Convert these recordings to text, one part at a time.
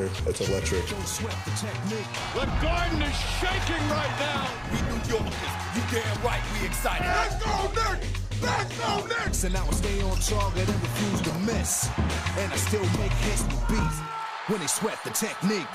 here. It's electric. The Garden is shaking right now. We New Yorkers, you damn right we excited. Let's go Knicks! Let's go Knicks! And I will stay on target and refuse to miss. And I still make hits with beats when they sweat the technique.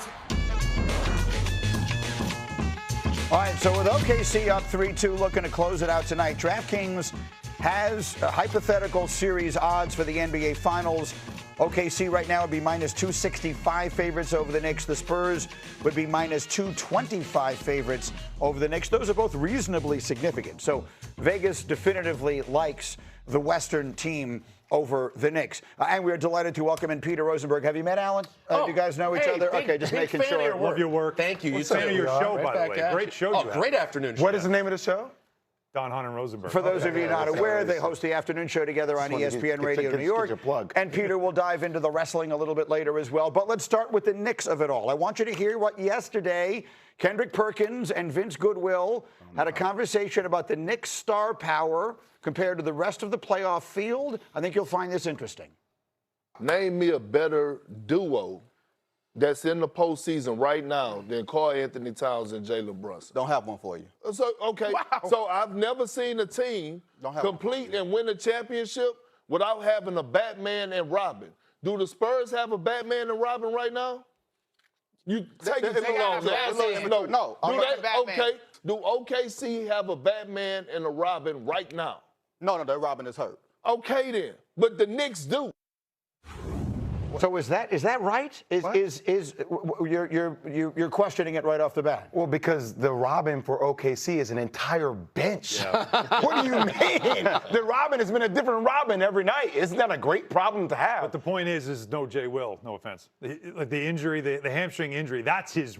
All right, so with OKC up 3-2, looking to close it out tonight, DraftKings has hypothetical series odds for the NBA Finals. OKC right now would be minus 265 favorites over the Knicks. The Spurs would be minus 225 favorites over the Knicks. Those are both reasonably significant. So Vegas definitively likes the Western team over the Knicks. And we're delighted to welcome in Peter Rosenberg. Have you met Alan? Do you guys know each other? Okay, just making sure. Love your work. Thank you. What's fan of your show, by the way. Great show you have. Great afternoon show. What is the name of the show? Don Hunt and Rosenberg. For those of you not aware, they host the afternoon show together on ESPN Radio New York. And Peter will dive into the wrestling a little bit later as well. But let's start with the Knicks of it all. I want you to hear what yesterday Kendrick Perkins and Vince Goodwill had a conversation about the Knicks' star power compared to the rest of the playoff field. I think you'll find this interesting. Name me a better duo that's in the postseason right now than Karl Anthony Towns and Jalen Brunson. Don't have one for you. So, okay, so I've never seen a team complete and win a championship without having a Batman and Robin. Do the Spurs have a Batman and Robin right now? You take it too long. No. Okay. Do OKC have a Batman and a Robin right now? No, their Robin is hurt. Okay then, but the Knicks do. So is that right? You're questioning it right off the bat? Well, because the Robin for OKC is an entire bench. Yeah. What do you mean? The Robin has been a different Robin every night. Isn't that a great problem to have? But the point is no Jay Will. No offense. The injury, the hamstring injury. That's his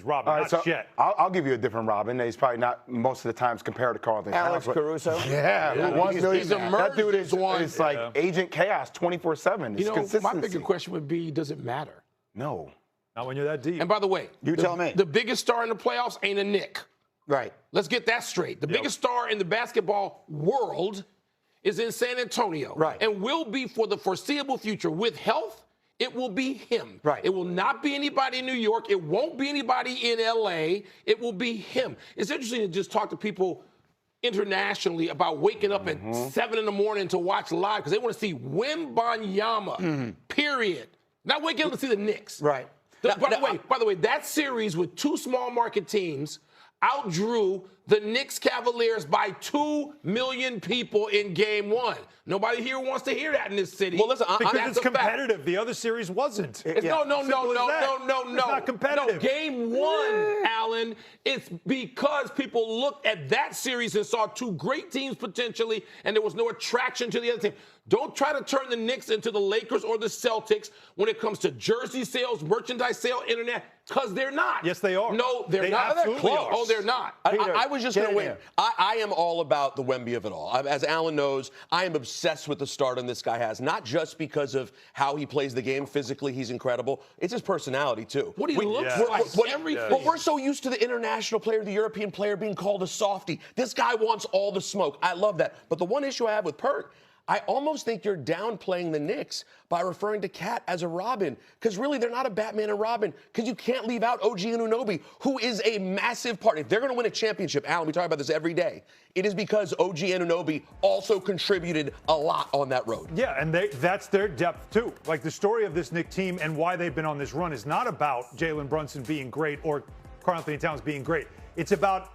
Robin. Right, not so Chet. I'll give you a different Robin. He's probably not most of the times compared to Karl Anthony Alex Towns. Caruso. Yeah. He's emerged that dude is one. It's like Agent Chaos 24/7. You know, my bigger question would be, does it matter? No. Not when you're that deep. And by the way, you tell me. The biggest star in the playoffs ain't a Knick. Right. Let's get that straight. The biggest star in the basketball world is in San Antonio. Right. And will be for the foreseeable future. With health, it will be him. Right. It will not be anybody in New York. It won't be anybody in L.A. It will be him. It's interesting to just talk to people internationally about waking up at 7 in the morning to watch live because they want to see Wembanyama, period. Not waking up to see the Knicks. Right. By the way, that series with two small market teams outdrew the Knicks Cavaliers by 2 million people in game one. Nobody here wants to hear that in this city. Well, listen, because it's competitive. The other series wasn't. No. It's not competitive. No, game one, Alan, it's because people looked at that series and saw two great teams potentially, and there was no attraction to the other team. Don't try to turn the Knicks into the Lakers or the Celtics when it comes to jersey sales, merchandise sale, internet, because they're not. Yes, they are. No, they're not. Absolutely are. Oh, they're not. I was just going to win. I am all about the Wemby of it all. As Alan knows, I am obsessed with the stardom this guy has, not just because of how he plays the game physically. He's incredible. It's his personality, too. What he looks like, everything. But we're so used to the international player, the European player being called a softie. This guy wants all the smoke. I love that. But the one issue I have with Perk, I almost think you're downplaying the Knicks by referring to Cat as a Robin, because really they're not a Batman and Robin, because you can't leave out OG Anunoby, who is a massive part. If they're going to win a championship, Alan, we talk about this every day, it is because OG Anunoby also contributed a lot on that road. Yeah, and that's their depth, too. Like, the story of this Knicks team and why they've been on this run is not about Jalen Brunson being great or Karl Anthony Towns being great. It's about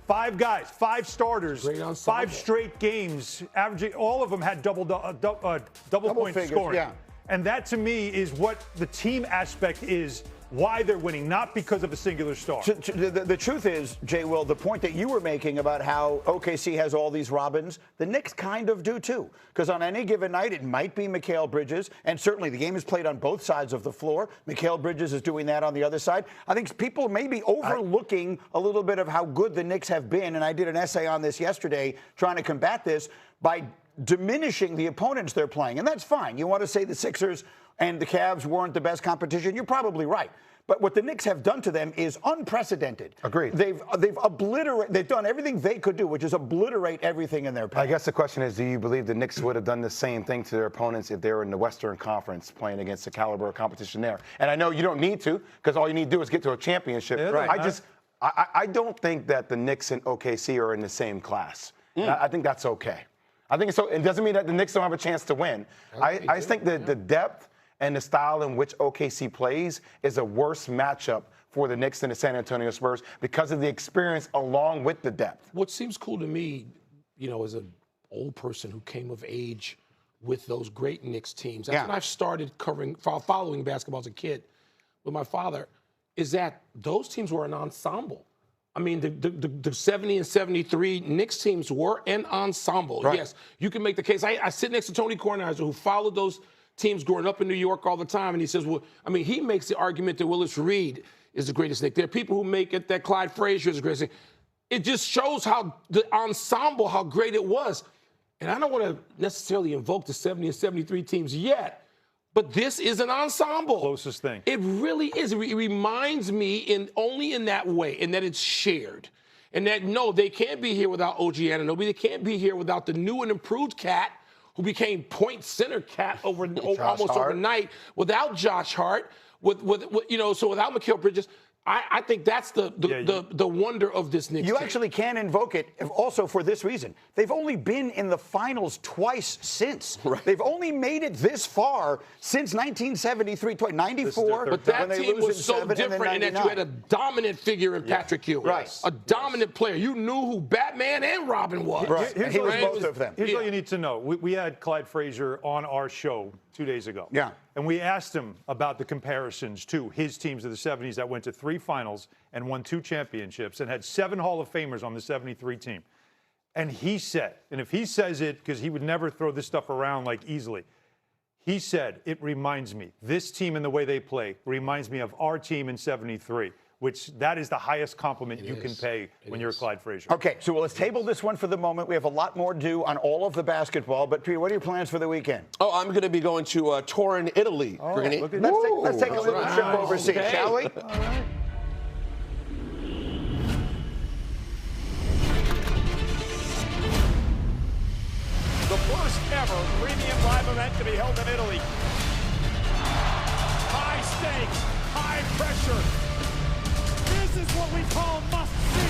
5 guys, 5 starters, 5 straight games, averaging. All of them had double point figures, scoring. Yeah. And that, to me, is what the team aspect is, why they're winning, not because of a singular star. The truth is, Jay Will, the point that you were making about how OKC has all these Robins, the Knicks kind of do too. Because on any given night, it might be Mikal Bridges, and certainly the game is played on both sides of the floor. Mikal Bridges is doing that on the other side. I think people may be overlooking a little bit of how good the Knicks have been, and I did an essay on this yesterday trying to combat this by diminishing the opponents they're playing, and that's fine. You want to say the Sixers and the Cavs weren't the best competition? You're probably right. But what the Knicks have done to them is unprecedented. Agreed. They've obliterated. They've done everything they could do, which is obliterate everything in their path. I guess the question is, do you believe the Knicks would have done the same thing to their opponents if they were in the Western Conference playing against the caliber of competition there? And I know you don't need to, because all you need to do is get to a championship. Yeah, right. I don't think that the Knicks and OKC are in the same class. I think that's okay. I think so. It doesn't mean that the Knicks don't have a chance to win. I just think that the depth and the style in which OKC plays is a worse matchup for the Knicks than the San Antonio Spurs because of the experience along with the depth. What seems cool to me, as an old person who came of age with those great Knicks teams, that's when I've started following basketball as a kid with my father, is that those teams were an ensemble. I mean, the 70 and 73 Knicks teams were an ensemble. Right. Yes, you can make the case. I sit next to Tony Kornheiser, who followed those teams growing up in New York all the time, and he says, he makes the argument that Willis Reed is the greatest Knick. There are people who make it that Clyde Frazier is the greatest Knick. It just shows how the ensemble, how great it was. And I don't want to necessarily invoke the 70 and 73 teams yet, but this is an ensemble. Closest thing. It really is. It reminds me only in that way, in that it's shared. And that, no, they can't be here without OG Anunoby. They can't be here without the new and improved Cat, who became point center Cat almost overnight, without Josh Hart, so without Mikal Bridges. I think that's the wonder of this Knicks team. You actually can invoke it also for this reason. They've only been in the finals twice since. Right. They've only made it this far since 1973, 94. But that team was so different in that you had a dominant figure in Patrick Ewing. Right. A dominant player. You knew who Batman and Robin was. Right. And he was both of them. Here's what you need to know. We had Clyde Frazier on our show 2 days ago. Yeah. And we asked him about the comparisons to his teams of the 70s that went to 3 finals and won 2 championships and had 7 Hall of Famers on the 73 team. And he said, and if he says it, because he would never throw this stuff around like easily, he said, it reminds me, this team and the way they play reminds me of our team in 73. Which that is the highest compliment you can pay when you're Clyde Frazier. Okay, so let's table this one for the moment. We have a lot more to do on all of the basketball. But, P, what are your plans for the weekend? Oh, I'm going to be going to Turin, Italy. Let's take a little trip overseas, shall we? All right. The first ever premium live event to be held in Italy. High stakes, high pressure. This is what we call must-see.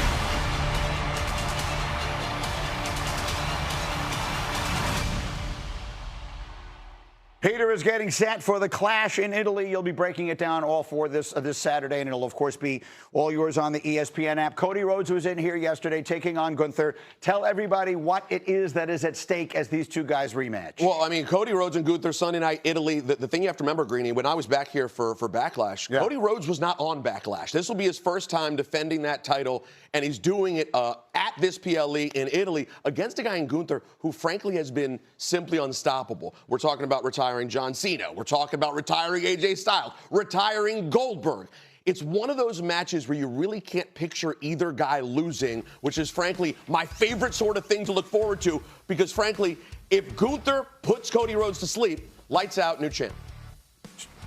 Peter is getting set for the clash in Italy. You'll be breaking it down all for this Saturday, and it'll, of course, be all yours on the ESPN app. Cody Rhodes was in here yesterday taking on Gunther. Tell everybody what it is that is at stake as these two guys rematch. Well, I mean, Cody Rhodes and Gunther, Sunday night, Italy. The thing you have to remember, Greeny, when I was back here for Backlash, Cody Rhodes was not on Backlash. This will be his first time defending that title, and he's doing it at this PLE in Italy against a guy in Gunther who, frankly, has been simply unstoppable. We're talking about retiring John Cena. We're talking about retiring AJ Styles, retiring Goldberg. It's one of those matches where you really can't picture either guy losing, which is, frankly, my favorite sort of thing to look forward to because, frankly, if Gunther puts Cody Rhodes to sleep, lights out, new champ.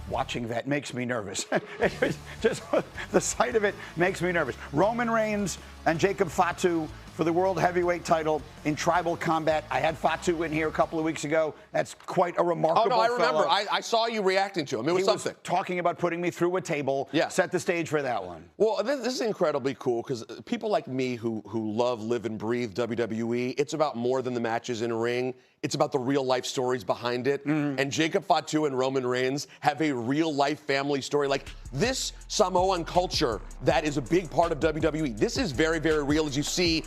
Watching that makes me nervous. Just the sight of it makes me nervous. Roman Reigns and Jacob Fatu for the World Heavyweight title in tribal combat. I had Fatu in here a couple of weeks ago. That's quite a remarkable I remember. fellow. I saw you reacting to him. It was something. Was talking about putting me through a table. Yeah. Set the stage for that one. Well, this is incredibly cool because people like me who love, live, and breathe WWE, it's about more than the matches in a ring. It's about the real-life stories behind it. And Jacob Fatu and Roman Reigns have a real-life family story. Like, this Samoan culture that is a big part of WWE, this is very, very real. As you see,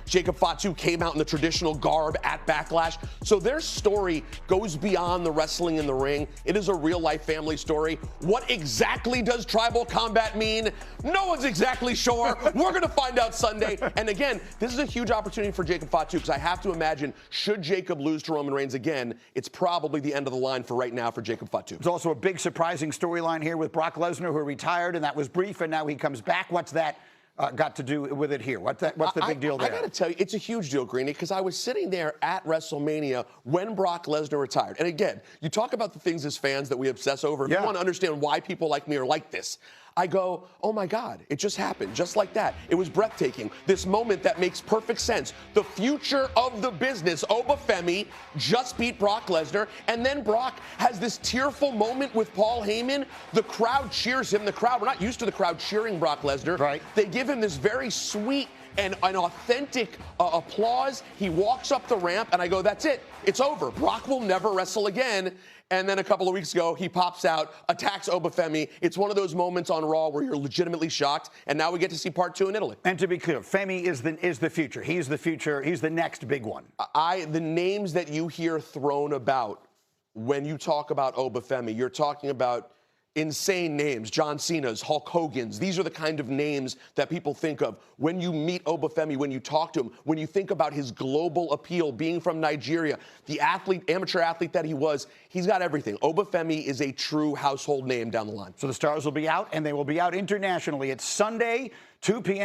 Jacob Fatu came out in the traditional garb at Backlash. So their story goes beyond the wrestling in the ring. It is a real-life family story. What exactly does tribal combat mean? No one's exactly sure. We're going to find out Sunday. And again, this is a huge opportunity for Jacob Fatu because I have to imagine, should Jacob lose to Roman Reigns again, it's probably the end of the line for right now for Jacob Fatu. There's also a big surprising storyline here with Brock Lesnar, who retired, and that was brief, and now he comes back. What's that got to do with it here? What's the big deal there? I got to tell you, it's a huge deal, Greeny, because I was sitting there at WrestleMania when Brock Lesnar retired. And again, you talk about the things as fans that we obsess over. If you want to understand why people like me are like this, I go, oh my God, it just happened, just like that. It was breathtaking. This moment that makes perfect sense. The future of the business, Obafemi just beat Brock Lesnar, and then Brock has this tearful moment with Paul Heyman. The crowd cheers him. We're not used to the crowd cheering Brock Lesnar. Right. They give him this very sweet and an authentic applause. He walks up the ramp, and I go, that's it. It's over. Brock will never wrestle again. And then a couple of weeks ago, he pops out, attacks Obafemi. It's one of those moments on Raw where you're legitimately shocked. And now we get to see part 2 in Italy. And to be clear, Femi is the future. He's the future. He's the next big one. The names that you hear thrown about when you talk about Obafemi, you're talking about insane names, John Cena's, Hulk Hogan's. These are the kind of names that people think of when you meet Obafemi, when you talk to him, when you think about his global appeal, being from Nigeria, the amateur athlete that he was. He's got everything. Obafemi is a true household name down the line. So the stars will be out, and they will be out internationally. It's Sunday, 2 p.m.